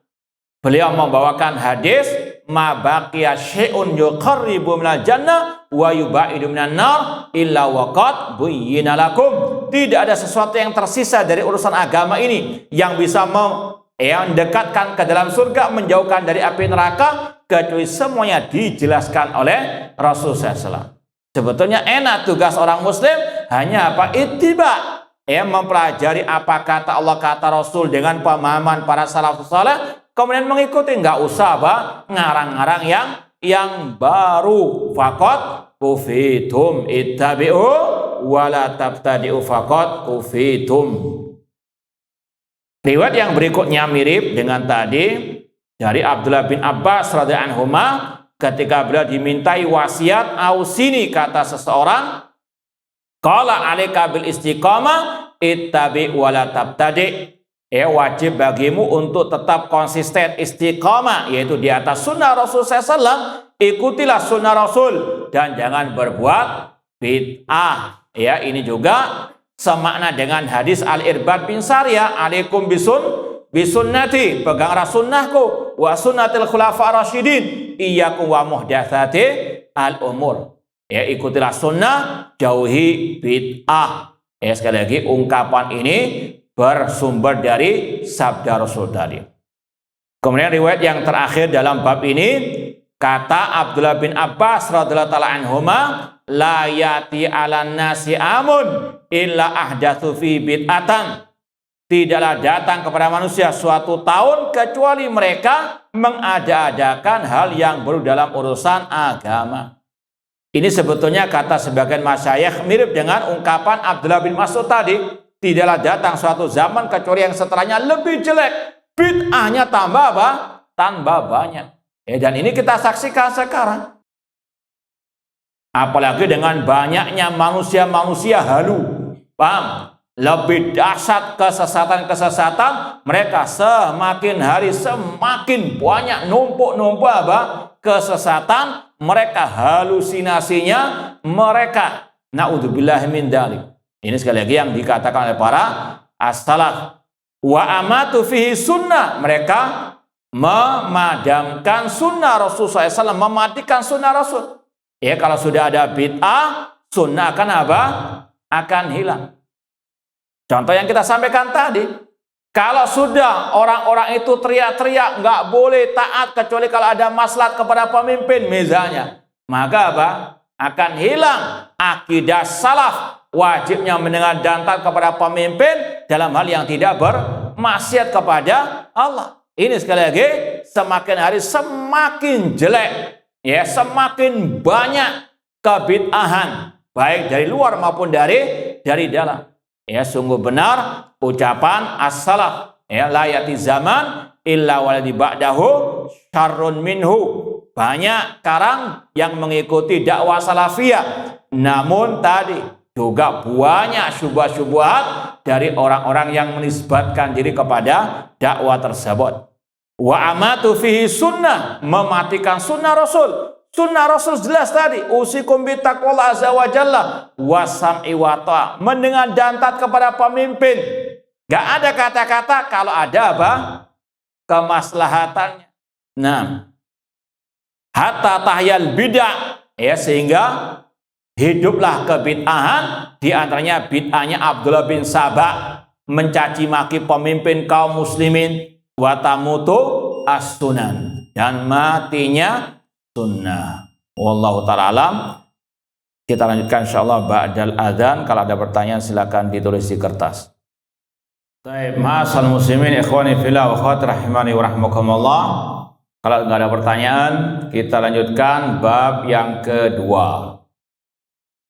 beliau membawakan hadis ma baqiya syai'un yuqarribu minal jannah wa yubaidu minan nar illa waqad buyyina lakum. Tidak ada sesuatu yang tersisa dari urusan agama ini yang bisa mendekatkan ke dalam surga, menjauhkan dari api neraka, kecuali semuanya dijelaskan oleh Rasulullah SAW. Sebetulnya enak tugas orang muslim hanya apa? Ittiba, mempelajari apa kata Allah, kata Rasul dengan pemahaman para salafus saleh, kemudian mengikuti, nggak usah apa ngarang-ngarang yang baru. Faqad kufitum ittabi'u wala tabtadi'u faqad kufitum. Riwayat yang berikutnya mirip dengan tadi dari Abdullah bin Abbas radhiyallahu anhuma, ketika beliau dimintai wasiat, ausini, kata seseorang, qala alaika bil istiqamah ittabi wala tabtadi'. Wajib bagimu untuk tetap konsisten istiqamah, yaitu di atas sunnah Rasul SAW. Ikutilah sunnah Rasul dan jangan berbuat bid'ah. Ini juga semakna dengan hadis Al-Irbad bin Sariyah, alaikum bisunnati, pegang sunnahku, wa sunnatil khulafa rasyidin, iyyakum wa muhdatsati al-umur. Ikutilah sunnah, jauhi bid'ah. Sekali lagi ungkapan ini bersumber dari sabda Rasul tadi. Kemudian riwayat yang terakhir dalam bab ini, kata Abdullah bin Abbas radhiyallahu ta'ala anhuma, la yati 'alan nasi amun illa ahdatsu fi bid'atan. Tidaklah datang kepada manusia suatu tahun kecuali mereka mengada-adakan hal yang baru dalam urusan agama. Ini sebetulnya kata sebagian masyayikh mirip dengan ungkapan Abdullah bin Mas'ud tadi. Tidaklah datang suatu zaman kecuali yang setelahnya lebih jelek, bid'ahnya tambah apa? Tambah banyak. Dan ini kita saksikan sekarang. Apalagi dengan banyaknya manusia-manusia halu. Paham? Lebih dahsyat kesesatan-kesesatan, mereka semakin hari semakin banyak, numpuk-numpuk apa? Kesesatan, mereka halusinasinya, mereka naudzubillahi min dzalik. Ini sekali lagi yang dikatakan oleh para as-salaf. Wa amatu fihi sunnah, mereka memadamkan sunnah Rasul SAW, mematikan sunnah Rasul. Kalau sudah ada bid'ah, sunnah akan apa? Akan hilang. Contoh yang kita sampaikan tadi, kalau sudah orang-orang itu teriak-teriak nggak boleh taat kecuali kalau ada maslahat kepada pemimpin misalnya, maka apa? Akan hilang akidah salaf, wajibnya mendengar dan taat kepada pemimpin dalam hal yang tidak bermaksiat kepada Allah. Ini sekali lagi semakin hari semakin jelek, semakin banyak kebid'ahan, baik dari luar maupun dari dalam. Sungguh benar ucapan as-salaf, la yati zaman illa waladi ba'dahu syarrun minhu. Banyak sekarang yang mengikuti dakwah salafiyah, namun tadi juga banyak syubhat-syubhat dari orang-orang yang menisbatkan diri kepada dakwah tersebut. Wa amatu fihi sunnah, mematikan sunnah Rasul. Sunnah Rasul jelas tadi, usikum bi taqwallah azza wa jalla wa sam'i wa ta'a, mendengar dan taat kepada pemimpin. Gak ada kata-kata kalau ada apa? Kemaslahatannya. Nah, hatta tahyal bid'ah, sehingga hiduplah kebid'ahan, di antaranya bid'ahnya Abdullah bin Sabah mencaci maki pemimpin kaum muslimin, wa tamutu as-sunan, dan matinya sunnah. Wallahu ta'ala alam. Kita lanjutkan insyaallah ba'dal adzan. Kalau ada pertanyaan silakan ditulis di kertas. Baik, ma'asal muslimin ikhwani fillah wa akhwati rahimani wa rahmakumullah. Kalau enggak ada pertanyaan, kita lanjutkan bab yang kedua.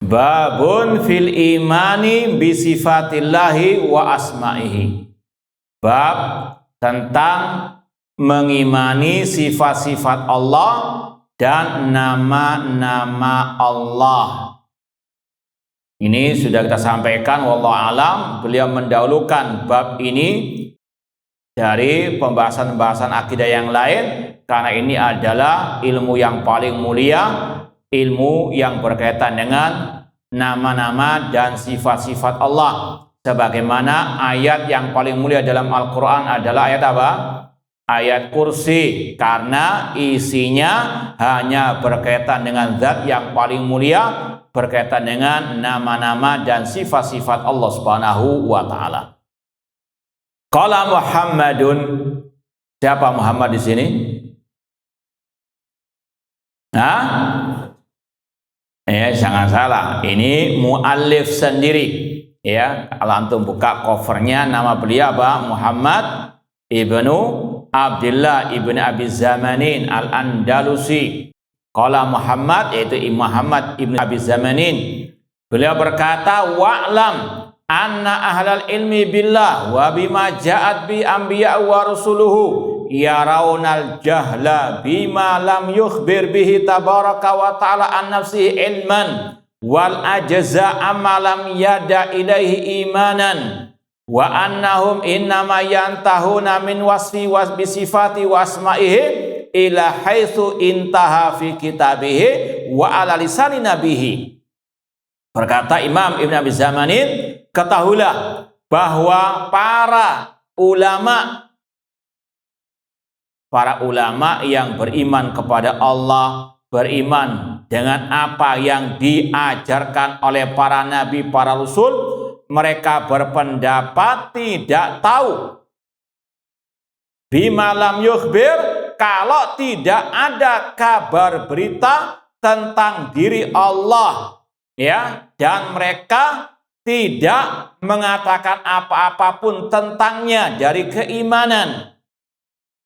Babun fil imani bi sifatillahi wa asma'ihi. Bab tentang mengimani sifat-sifat Allah dan nama-nama Allah. Ini sudah kita sampaikan, wallahu alam. Beliau mendahulukan bab ini dari pembahasan-pembahasan akidah yang lain, karena ini adalah ilmu yang paling mulia, ilmu yang berkaitan dengan nama-nama dan sifat-sifat Allah. Sebagaimana ayat yang paling mulia dalam Al-Quran adalah ayat apa? Ayat kursi, karena isinya hanya berkaitan dengan zat yang paling mulia, berkaitan dengan nama-nama dan sifat-sifat Allah Subhanahu wa taala. Qala Muhammadun. Siapa Muhammad di sini? Jangan salah, ini muallif sendiri. Ya, kalau antum buka covernya, nama beliau apa? Muhammad ibnu Abdullah ibn Abi Zamanin al-Andalusi. Qala Muhammad, yaitu Muhammad ibn Abi Zamanin. Beliau berkata, wa'lam anna ahlal ilmi billah wa bima ja'at bi anbiya wa rasuluhu yarawnal jahla bima lam yukhbir bihi tabaraka wa ta'ala an nafsihi ilman wal ajza amma lam yada ilaihi imanan wa annahum innama yantahuna min wasfi wa bisifati wa asma'ihi ila haitsu intaha fi kitabihi wa ala lisani nabihi. Berkata Imam Ibn Abi Zamanin, ketahuilah bahwa para ulama yang beriman kepada Allah, beriman dengan apa yang diajarkan oleh para nabi, para rasul, mereka berpendapat tidak tahu bima lam yukhbir, kalau tidak ada kabar berita tentang diri Allah, ya, dan mereka tidak mengatakan apa-apapun tentangnya dari keimanan.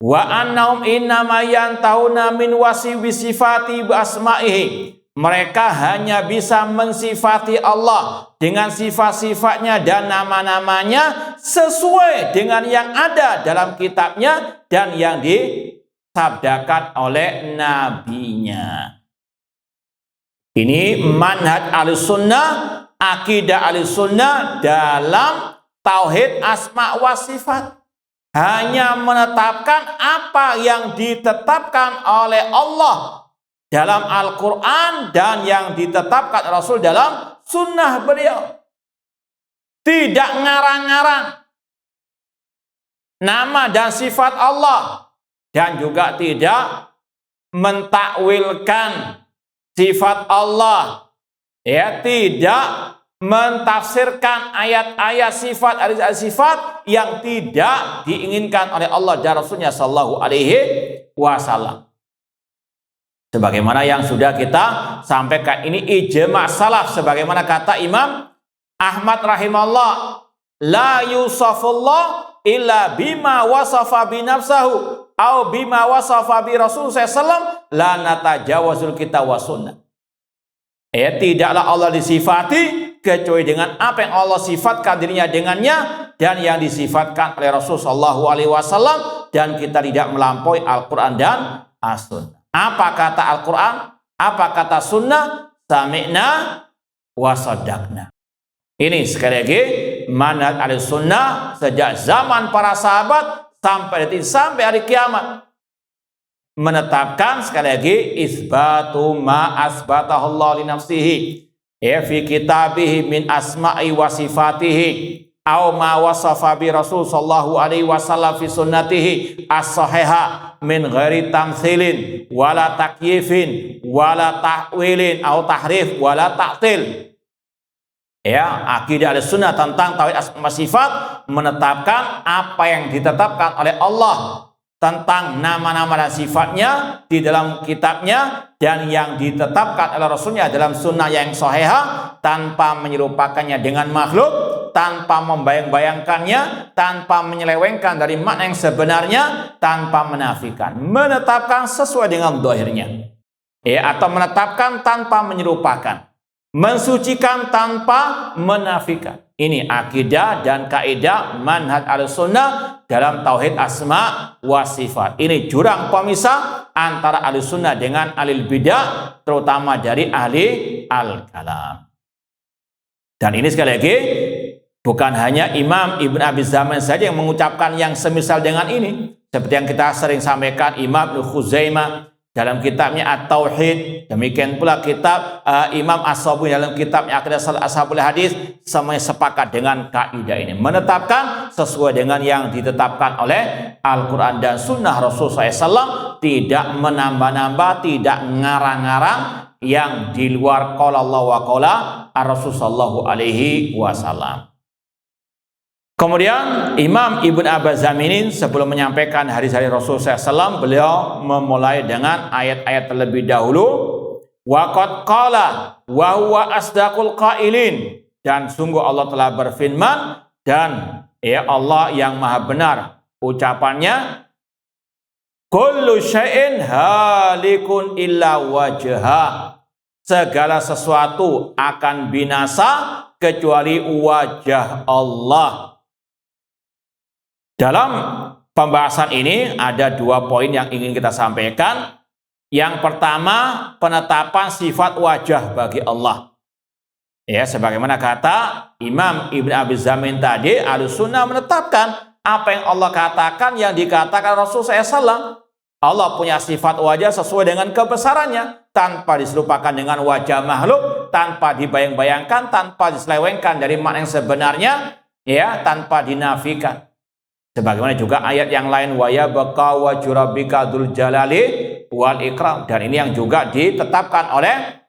Wa annahum innama yantahuna min wasibi sifati bi asma'ihi. Mereka hanya bisa mensifati Allah dengan sifat-sifatnya dan nama-namanya sesuai dengan yang ada dalam kitabnya dan yang disabdakan oleh nabinya. Ini manhaj Ahlussunnah, akidah Ahlussunnah dalam tauhid asma wa sifat. Hanya menetapkan apa yang ditetapkan oleh Allah dalam Al-Quran dan yang ditetapkan Rasul dalam sunnah beliau. Tidak ngarang-ngarang nama dan sifat Allah, dan juga tidak mentakwilkan sifat Allah, ya, tidak mentafsirkan ayat-ayat sifat yang tidak diinginkan oleh Allah dan Rasulnya Sallallahu Alaihi Wasallam. Sebagaimana yang sudah kita sampaikan, ini ijma' salaf, sebagaimana kata Imam Ahmad rahimahullah, la yusafullah illa bima wasafa bi nafsahu au bima wasafa bi Rasul sallallahu la natajawazul kita wa sunnah. Ya, tidaklah Allah disifati kecuali dengan apa yang Allah sifatkan dirinya dengannya dan yang disifatkan oleh Rasul sallallahu alaihi wasallam, dan kita tidak melampaui Al-Qur'an dan As-Sunnah. Apa kata Al-Quran? Apa kata Sunnah? Sami'na wa saddaqna. Ini sekali lagi manhaj Ahlussunnah sejak zaman para sahabat sampai hari kiamat. Menetapkan sekali lagi isbatu ma asbatahu Allah li nafsihi ya fi kitabihi min asma'i wa sifatihi aw ma wasafa bi Rasul sallallahu alaihi wasallam fi sunnatihi as-sahihah min ghairi tamtsilin wala takyifin wala ta'wilin aw tahrif wala ta'til. Ya, akidah Ahlussunnah tentang tauhid asma sifat menetapkan apa yang ditetapkan oleh Allah tentang nama-nama dan sifatnya di dalam kitabnya dan yang ditetapkan oleh Rasulnya dalam sunnah yang sahihah, tanpa menyerupakannya dengan makhluk, tanpa membayang-bayangkannya, tanpa menyelewengkan dari makna yang sebenarnya, tanpa menafikan, menetapkan sesuai dengan zahirnya, atau menetapkan tanpa menyerupakan, mensucikan tanpa menafikan. Ini akidah dan kaidah manhaj Ahlussunnah dalam tauhid asma wa sifat. Ini jurang pemisah antara Ahlussunnah dengan ahlul bidah, terutama dari ahli al-kalam. Dan ini sekali lagi bukan hanya Imam Ibn Abi Zaman saja yang mengucapkan yang semisal dengan ini. Seperti yang kita sering sampaikan, Imam Ibnu Khuzaimah dalam kitabnya At-Tauhid, demikian pula kitab Imam As-Sabuni dalam kitabnya Aqidah Ashabul Hadis, semuanya sepakat dengan kaidah ini, menetapkan sesuai dengan yang ditetapkan oleh Al-Quran dan Sunnah Rasulullah SAW, tidak menambah-nambah, tidak ngarang-ngarang yang di luar qala Allah wa qala Ar-Rasul sallallahu alaihi wasallam. Kemudian Imam Ibn Abi Zaminin sebelum menyampaikan hadis-hadis Rasulullah SAW, beliau memulai dengan ayat-ayat terlebih dahulu. Wa qad qala wa huwa asdaqul qailin, dan sungguh Allah telah berfirman dan Allah yang maha benar ucapannya, kullu syai'in halikun illa wajha, segala sesuatu akan binasa kecuali wajah Allah. Dalam pembahasan ini ada dua poin yang ingin kita sampaikan. Yang pertama, penetapan sifat wajah bagi Allah. Sebagaimana kata Imam Ibn Abi Zamin tadi, Ahlussunnah menetapkan apa yang Allah katakan, yang dikatakan Rasul SAW. Allah punya sifat wajah sesuai dengan kebesarannya, tanpa diserupakan dengan wajah makhluk, tanpa dibayang-bayangkan, tanpa diselewengkan dari makna yang sebenarnya, tanpa dinafikan. Sebagaimana juga ayat yang lain, wa yabqa wajhu rabbika dzul jalali wal ikram, dan ini yang juga ditetapkan oleh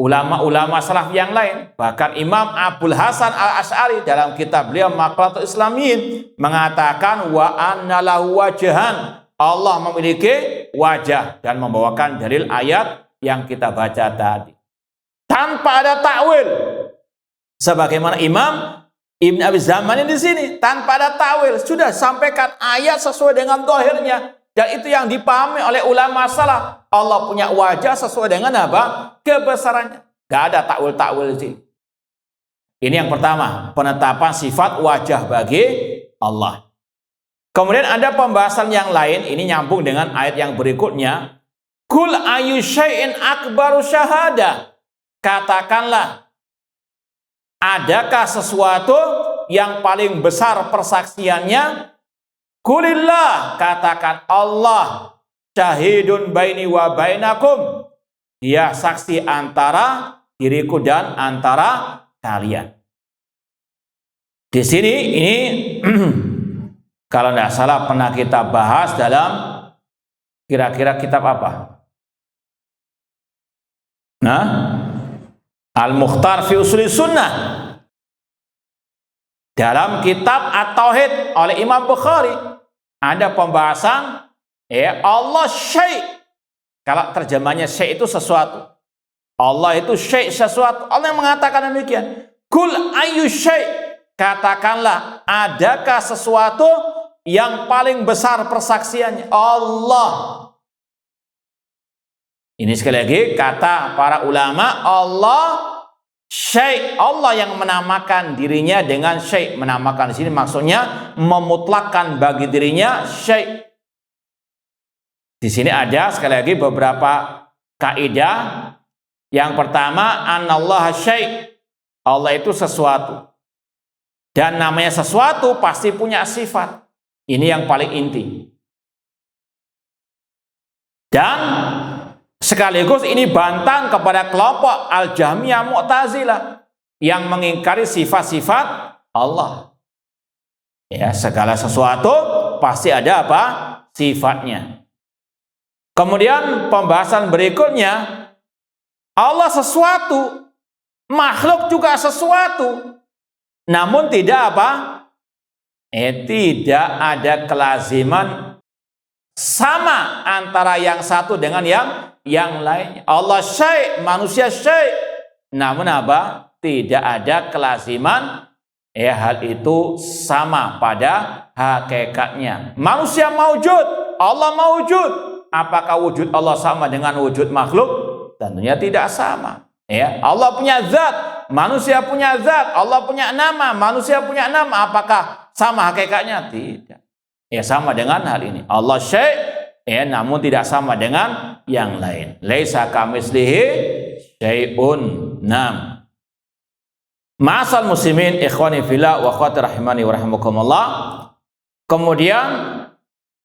ulama-ulama salaf yang lain. Bahkan Imam Abul Hasan Al-Asy'ari dalam kitab beliau Maqalatul Islamiyin mengatakan wa anna lahu wajhan, Allah memiliki wajah, dan membawakan dalil ayat yang kita baca tadi tanpa ada takwil. Sebagaimana Imam Ibn Abi Zaman di sini tanpa ada takwil sudah sampaikan ayat sesuai dengan zahirnya, dan itu yang dipahami oleh ulama salaf. Allah punya wajah sesuai dengan apa? Kebesarannya. Gak ada takwil-takwil di sini. Ini yang pertama, penetapan sifat wajah bagi Allah. Kemudian ada pembahasan yang lain, ini nyambung dengan ayat yang berikutnya. Kul ayu syai'in akbaru syahada. Katakanlah, adakah sesuatu yang paling besar persaksiannya? Kulillah, katakan Allah, syahidun baini wa bainakum, dia saksi antara diriku dan antara kalian. Di sini ini kalau tidak salah pernah kita bahas dalam kira-kira kitab apa? Al-Mukhtar fi Usuli Sunnah. Dalam kitab At-Tauhid oleh Imam Bukhari ada pembahasan Allah syai'. Kalau terjemahnya syai' itu sesuatu. Allah itu syai' sesuatu. Allah yang mengatakan demikian. Kul ayu syai', katakanlah adakah sesuatu yang paling besar persaksiannya? Allah. Ini sekali lagi kata para ulama, Allah syai', Allah yang menamakan dirinya dengan syai'. Menamakan di sini maksudnya memutlakkan bagi dirinya syai'. Di sini ada sekali lagi beberapa kaidah. Yang pertama, anallaha syai', Allah itu sesuatu. Dan namanya sesuatu pasti punya sifat. Ini yang paling inti. Dan sekaligus ini bantahan kepada kelompok Al-Jahmiyah Mu'tazilah yang mengingkari sifat-sifat Allah. Segala sesuatu pasti ada apa? Sifatnya. Kemudian pembahasan berikutnya, Allah sesuatu, makhluk juga sesuatu. Namun tidak apa? Tidak ada kelaziman sama antara yang satu dengan yang lainnya. Allah syai', manusia syai'. Namun apa? Tidak ada kelaziman hal itu sama pada hakikatnya. Manusia maujud, Allah maujud. Apakah wujud Allah sama dengan wujud makhluk? Tentunya tidak sama. Allah punya zat, manusia punya zat. Allah punya nama, manusia punya nama. Apakah sama hakikatnya? Tidak. Sama dengan hal ini. Allah syai', namun tidak sama dengan yang lain. Laisa kamitslihi syai'un. Naam. Ma'asal muslimin, ikhwani fillah wa akhwati rahimani wa rahimakumullah. Kemudian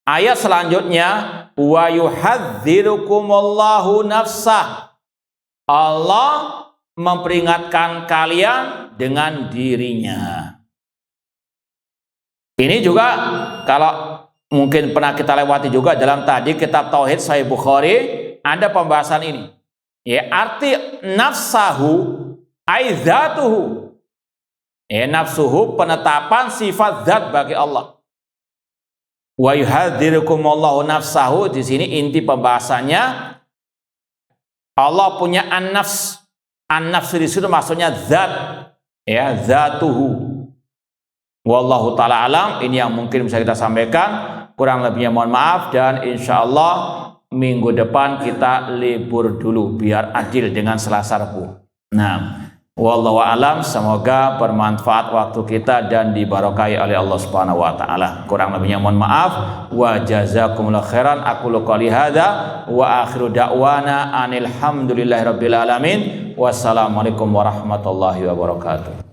ayat selanjutnya, wa yuhadzirukumullahu nafsah. Allah memperingatkan kalian dengan dirinya. Ini juga kalau mungkin pernah kita lewati juga dalam tadi kitab Tauhid Sahih Bukhari, ada pembahasan ini. Arti nafsahu ai dzatuhu. Nafsuhu penetapan sifat zat bagi Allah. Wa yuhadzirukumullahu nafsahu, di sini inti pembahasannya Allah punya an-nafs. An-nafs di situ maksudnya zat, zatuhu. Wallahu ta'ala alam. Ini yang mungkin bisa kita sampaikan. Kurang lebihnya mohon maaf, dan insya Allah minggu depan kita libur dulu biar adil dengan Selasa Rabu. Nah, wallahu alam, semoga bermanfaat waktu kita dan diberkahi oleh Allah Subhanahu wa taala. Kurang lebihnya mohon maaf. Wa jazakumullahu khairan. Aqulu qouli hadza wa akhiru da'wana anil hamdulillahirabbil alamin. Wassalamualaikum warahmatullahi wabarakatuh.